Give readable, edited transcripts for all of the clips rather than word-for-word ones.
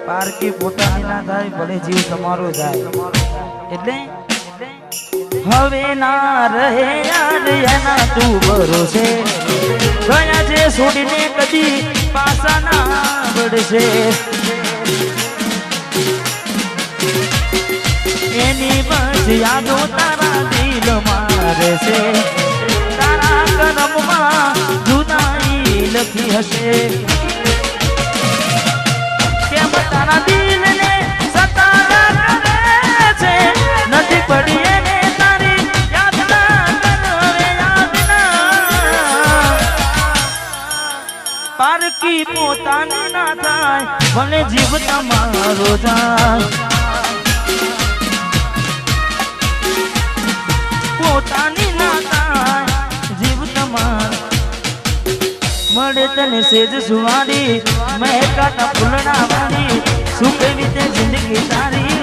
પારકી પોતાની ના થાય ભલે જીવ તમારો જાય એટલે હવે ના રહે યાર એના તું ભરોસે ગયા છે છોડીને કદી પાછા ના વળશે એની બસ યાદો તારા દિલ મારે છે તારા કરમમાં જુદાઈ લખી હશે કેમ તારા દિલને સતારા કરે છે નથી પડી એને તારી યાદ ના કરે યાદ ના પારકી પોતાની ના થાય ભલે જીવ તમારો જાય પોતાની ના થાય જીવ તમાર મળે તને સેજ સુવારી મહેકાતા ફૂલના વાળી શું કેવી તે જિંદગી તારી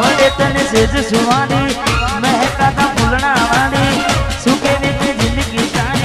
મળે તને સેજ સુવારી મહેકાતા ફૂલના વાળી શું કેવી તે જિંદગી તારી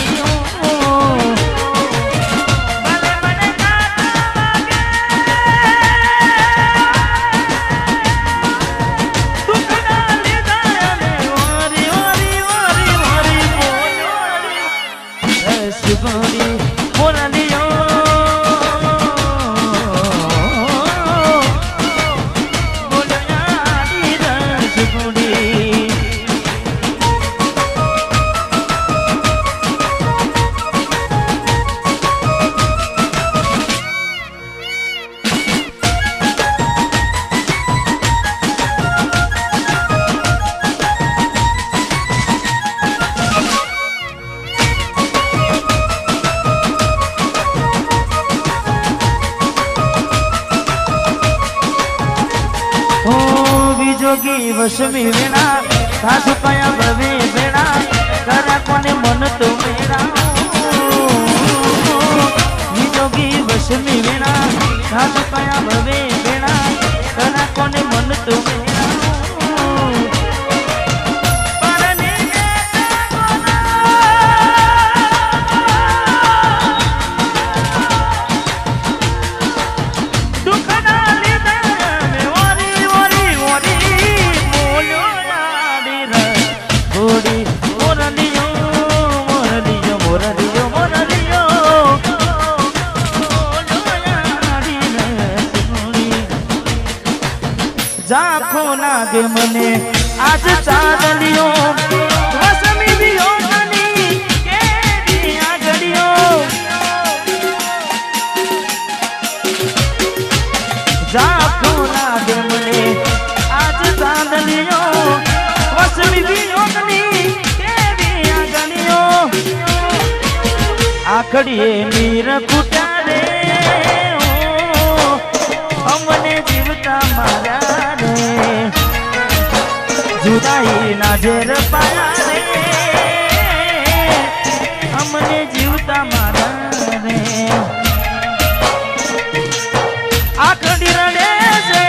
जोगी वशमी वेणा सासु पाया भवे वेणा करा कोने मन तो मेरा जोगी वशमी वेणा सासु पाया भवे वेणा करा कोने मन तो मेरा जाखो नागे मने आज चादलियो वसमी दियो मनी के दिया गड़ियो जाखो नागे मने आज चादलियो वसमी दियो मनी के दिया गड़ियो आखड़िए नीर कुटा रे हमने जीवता मारा जुदाई ना जेर पाया रे हमने जीवता मारा रे आखड़ी रड़े से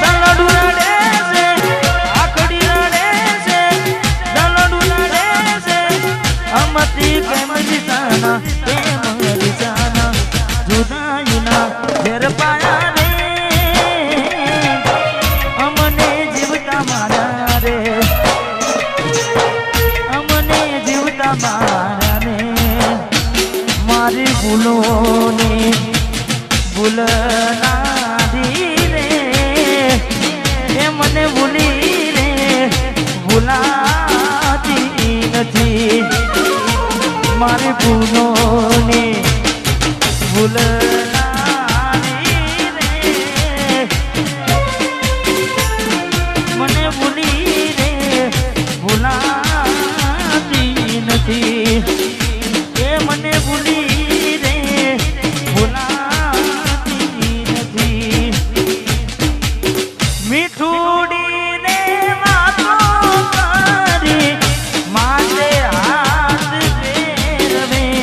दलडू रड़े से आखड़ी रड़े से दलडू रड़े से हमती केम जिताना जुदाई ना जेर पाया रे हमने जीवता मारा मारी भूलों ने भूलना दी रे ये मने भूली रे भूलाती नहीं मारी भूलों ने भूलना दी रे मने भूली रे भूलाती नहीं ये मने भूली रे भूलाती नहीं मीठूड़ी ने वातों करी माथे हाथ फेर में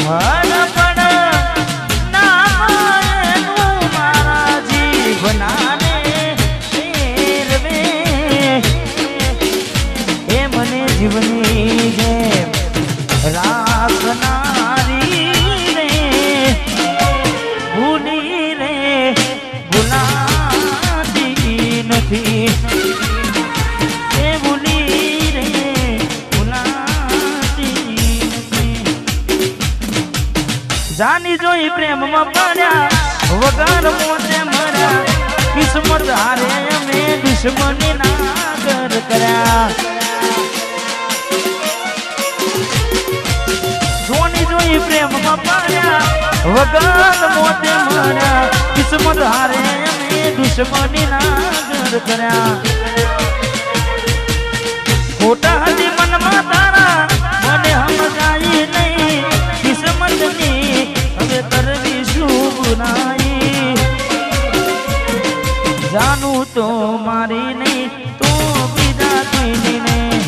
हर पड़ જોની જોઈ પ્રેમમાં પડ્યા વગર મોતે મર્યા કિસ્મત હારે અમે દુશ્મની ના ઘર કર્યા જોની જોઈ પ્રેમમાં પડ્યા વગર મોતે મર્યા કિસ્મત હારે અમે દુશ્મની ના ઘર કર્યા ખોટા હતી મનમાં તારા મને સમજાય નહીં કિસ્મતની હવે કરવી શું ગુનાઈ જાનું તો મારી નહીં તો બીજા કોઈની નહીં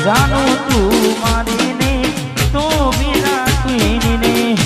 જાનું તું મારી નહીં તો બીજા કોઈની નહીં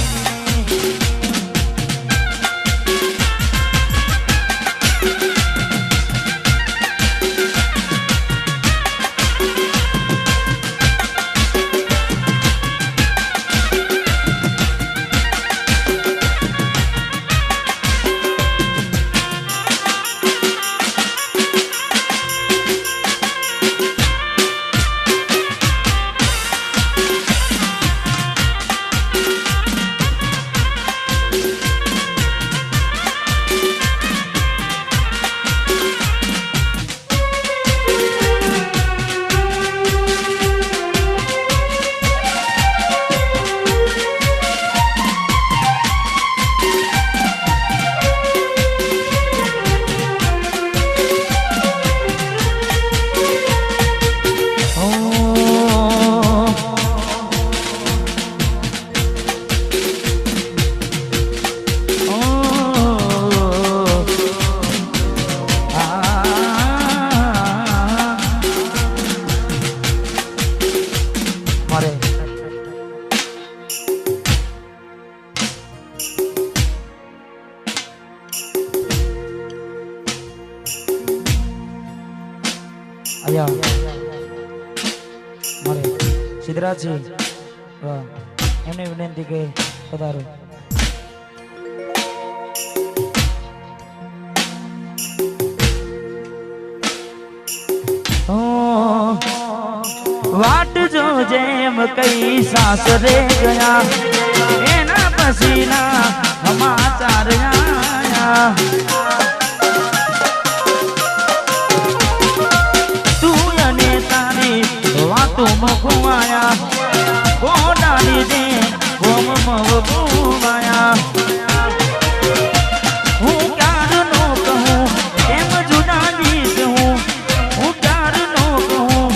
મારે સિદ્ધરાજજી એમને વિનંતી કે પધારો વાટ જો જેમ કઈ સાસરે ગયા એના પસીના સમાચાર આયા વાતો મખુમાયા કોડાની દે ગોમ મવકુમાયા હું ક્યાર નો કહું એમ જુદાની કહું હું ક્યાર નો કહું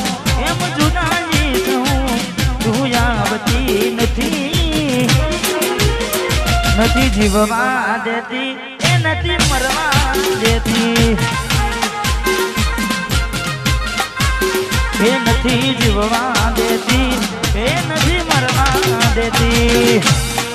એમ જુદાની કહું તું આવતી નથી જીવવા દેતી એ નથી મરવા દેતી એ નથી જીવવા દેતી એ નથી મરવા દેતી